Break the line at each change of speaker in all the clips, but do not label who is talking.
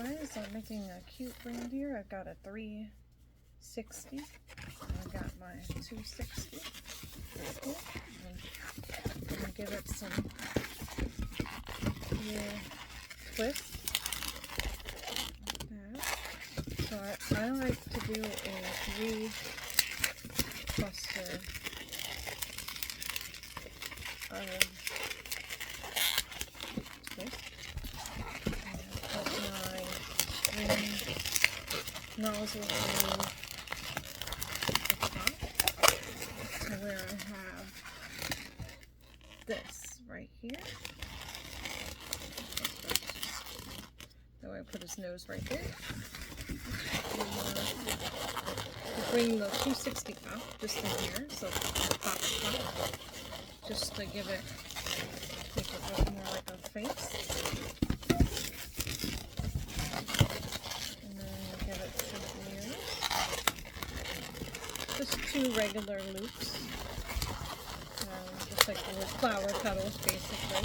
guys, I'm making a cute reindeer. I've got a 360. I got my 260. I'm going to give it some twists. Like that. So I like to do a 3 cluster twist. Nozzle on the top to where I have this right here. That way I put his nose right there. Bring the 260 up just in here, so top, just to give it, make it look more like a face. Just 2 regular loops, just like the flower petals, basically.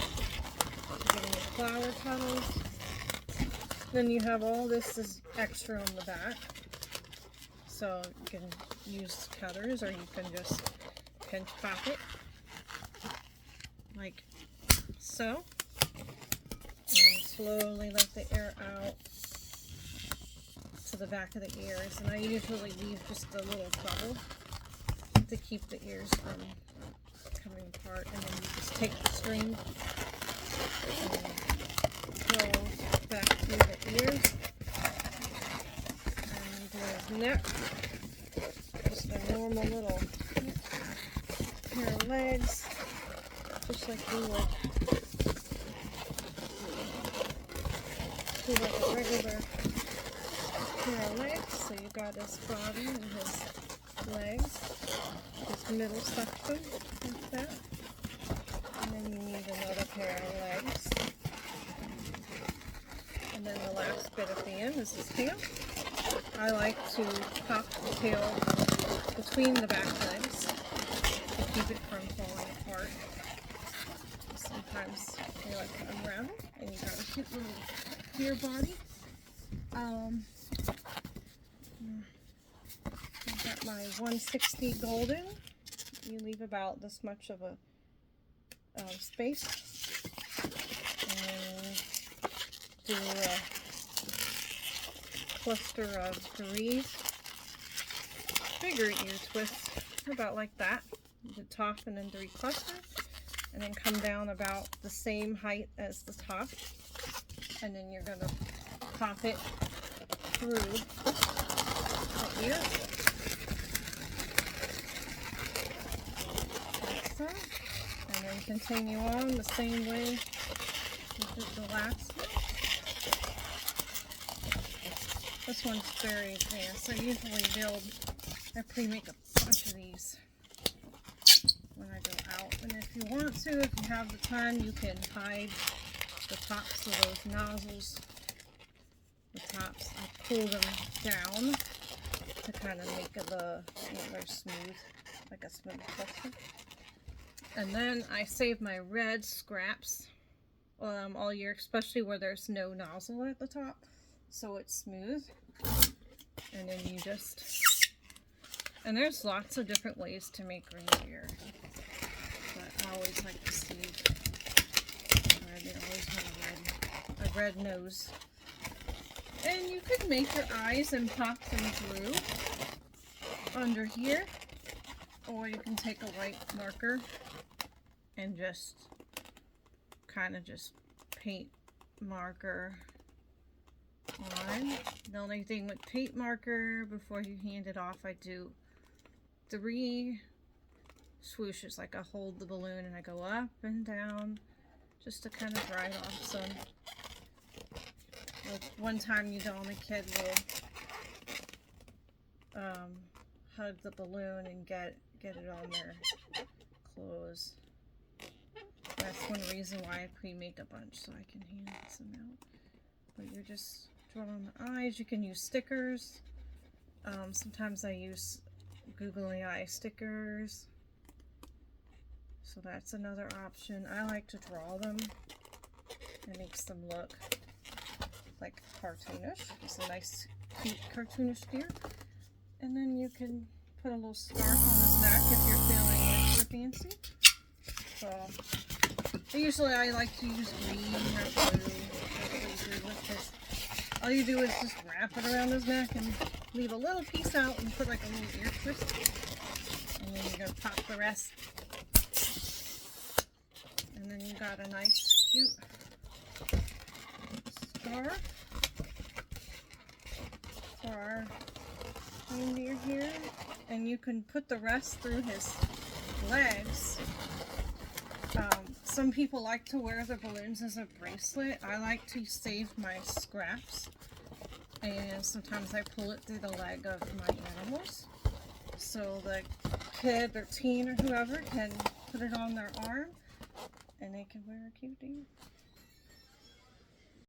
Getting the flower petals. Then you have all this is extra on the back, so you can use cutters or you can just pinch pop it like so, and slowly let the air out to the back of the ears, and I usually leave just a little bubble to keep the ears from coming apart, and then you just take the string and pull back through the ears and do his neck, just a normal little pair of legs, just like you would do like a regular pair of legs. So you got his body and his legs, his middle section like that, and then you need another pair of legs, and then the last bit at the end is his tail. I like to pop the tail between the back legs to keep it from falling apart. Sometimes they like to unravel, and you got a cute little deer body. I've got my 160 golden. You leave about this much of a space, and do a cluster of 3 bigger ear twists, about like that, the top, and then 3 clusters, and then come down about the same height as the top, and then you're going to pop it through the ear. Like so. And then continue on the same way we did the last one. This one's very advanced. I usually I pre-make a bunch of these when I go out. And if you want to, if you have the time, you can hide the tops of those nozzles. The tops, I pull them down to kind of make the antler smooth, like a smooth cluster. And then I save my red scraps all year, especially where there's no nozzle at the top, so it's smooth. And then you and there's lots of different ways to make reindeer, but I always like to see where they always have a red nose. And you could make your eyes and pop them through under here, or you can take a white marker and just kind of just paint marker on. The only thing with paint marker, before you hand it off, I do 3 swooshes, like I hold the balloon and I go up and down just to kind of dry it off some. Like one time a kid will hug the balloon and get it on their clothes. That's one reason why I pre-make a bunch, so I can hand some out. But you're just drawing the eyes. You can use stickers. Sometimes I use googly eye stickers, so that's another option. I like to draw them. It makes them look like cartoonish. It's a nice, cute, cartoonish deer. And then you can put a little scarf on his neck if you're feeling extra fancy. So, usually I like to use green or blue. All you do is just wrap it around his neck and leave a little piece out and put like a little ear twist. And then you're going to pop the rest. And then you got a nice, cute scarf for our reindeer here. And you can put the rest through his legs. Some people like to wear the balloons as a bracelet. I like to save my scraps, and sometimes I pull it through the leg of my animals, so the kid or teen or whoever can put it on their arm and they can wear a cute deer.